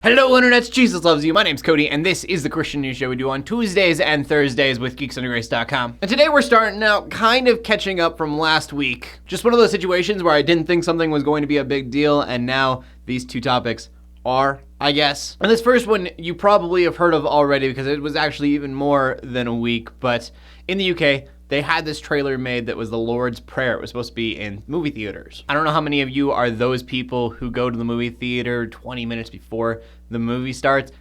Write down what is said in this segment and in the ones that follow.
Hello internets, Jesus loves you. My name's Cody, and this is the Christian News Show we do on Tuesdays and Thursdays with GeeksUnderGrace.com. And today we're starting out kind of catching up from last week. Just one of those situations where I didn't think something was going to be a big deal, and now these two topics are, I guess. And this first one you probably have heard of already because it was actually even more than a week, but in the UK, they had this trailer made that was the Lord's Prayer. It was supposed to be in movie theaters. I don't know how many of you are those people who go to the movie theater 20 minutes before the movie starts.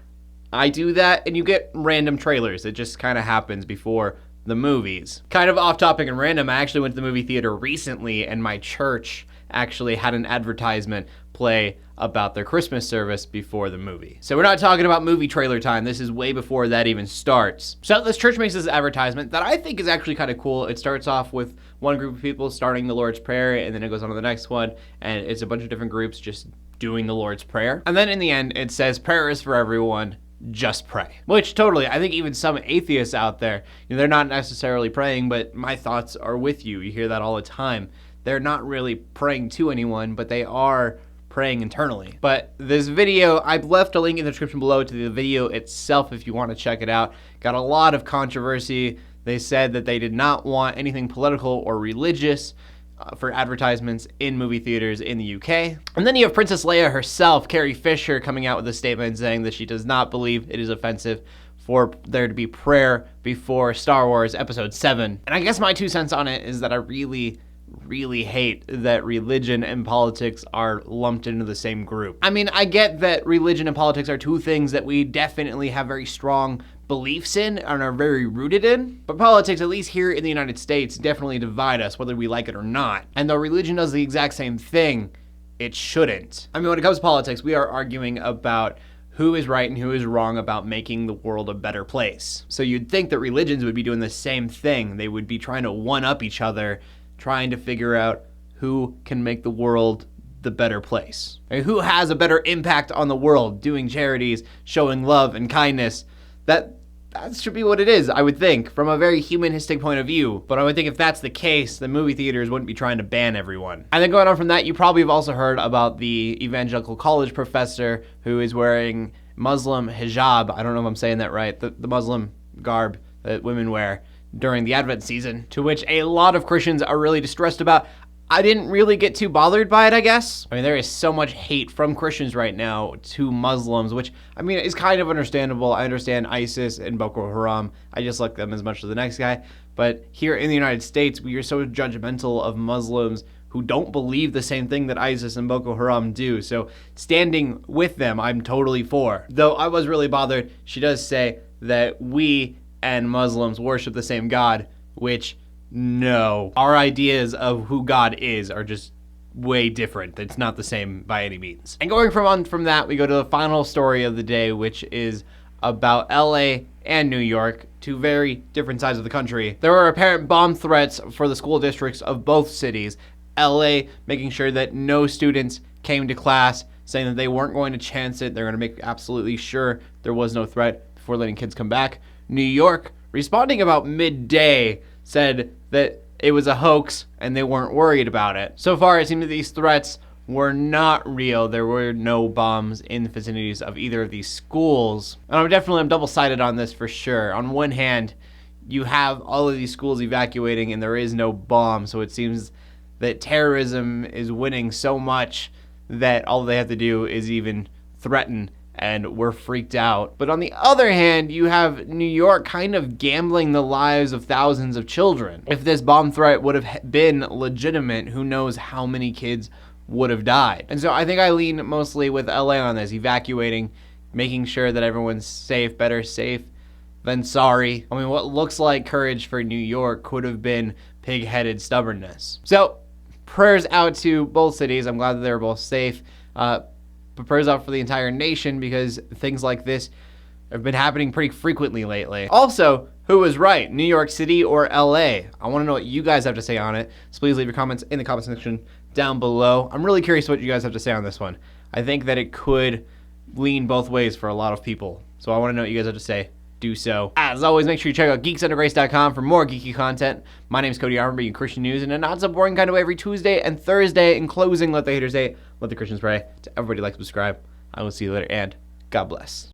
I do that, and you get random trailers. It just kind of happens before the movies. Kind of off topic and random, I actually went to the movie theater recently, and my church actually had an advertisement play about their Christmas service before the movie. So we're not talking about movie trailer time. This is way before that even starts. So this church makes this advertisement that I think is actually kind of cool. It starts off with one group of people starting the Lord's Prayer, and then it goes on to the next one, and it's a bunch of different groups just doing the Lord's Prayer. And then in the end, it says, prayer is for everyone, just pray. Which totally, I think even some atheists out there, they're not necessarily praying, but my thoughts are with you. You hear that all the time. They're not really praying to anyone, but they are praying internally. But this video, I've left a link in the description below to the video itself if you want to check it out. Got a lot of controversy. They said that they did not want anything political or religious for advertisements in movie theaters in the UK. And then you have Princess Leia herself, Carrie Fisher, coming out with a statement saying that she does not believe it is offensive for there to be prayer before Star Wars Episode 7. And I guess my 2 cents on it is that I really hate that religion and politics are lumped into the same group. I mean, I get that religion and politics are two things that we definitely have very strong beliefs in and are very rooted in, but politics, at least here in the United States, definitely divide us whether we like it or not. And though religion does the exact same thing, it shouldn't. I mean, when it comes to politics, we are arguing about who is right and who is wrong about making the world a better place. So you'd think that religions would be doing the same thing. They would be trying to one-up each other, trying to figure out who can make the world the better place. I mean, who has a better impact on the world, doing charities, showing love and kindness. That should be what it is, I would think, from a very humanistic point of view. But I would think if that's the case, the movie theaters wouldn't be trying to ban everyone. And then going on from that, you probably have also heard about the Evangelical college professor who is wearing Muslim hijab. I don't know if I'm saying that right. The Muslim garb that women wear during the Advent season, to which a lot of Christians are really distressed about. I didn't really get too bothered by it, I guess. I mean, there is so much hate from Christians right now to Muslims, which, I mean, is kind of understandable. I understand ISIS and Boko Haram. I just like them as much as the next guy. But here in the United States, we are so judgmental of Muslims who don't believe the same thing that ISIS and Boko Haram do. So standing with them, I'm totally for. Though I was really bothered. She does say that we and Muslims worship the same God, which, no. Our ideas of who God is are just way different. It's not the same by any means. And going from that, we go to the final story of the day, which is about LA and New York, two very different sides of the country. There were apparent bomb threats for the school districts of both cities. LA making sure that no students came to class, saying that they weren't going to chance it. They're going to make absolutely sure there was no threat before letting kids come back. New York, responding about midday, said that it was a hoax and they weren't worried about it. So far, it seemed that these threats were not real. There were no bombs in the vicinities of either of these schools. And I'm double-sided on this for sure. On one hand, you have all of these schools evacuating and there is no bomb, so it seems that terrorism is winning so much that all they have to do is even threaten, and we're freaked out. But on the other hand, you have New York kind of gambling the lives of thousands of children. If this bomb threat would have been legitimate, who knows how many kids would have died. And so I think I lean mostly with LA on this, evacuating, making sure that everyone's safe, better safe than sorry. I mean, what looks like courage for New York could have been pig-headed stubbornness. So prayers out to both cities. I'm glad that they're both safe. But prayers out for the entire nation, because things like this have been happening pretty frequently lately. Also, who was right, New York City or LA? I want to know what you guys have to say on it. So please leave your comments in the comment section down below. I'm really curious what you guys have to say on this one. I think that it could lean both ways for a lot of people. So I want to know what you guys have to say. Do so. As always, make sure you check out GeeksUnderGrace.com for more geeky content. My name's Cody, Armour, bringing Christian news in a not so boring kind of way every Tuesday and Thursday. In closing, let the haters hate, let the Christians pray. To everybody, like, subscribe. I will see you later, and God bless.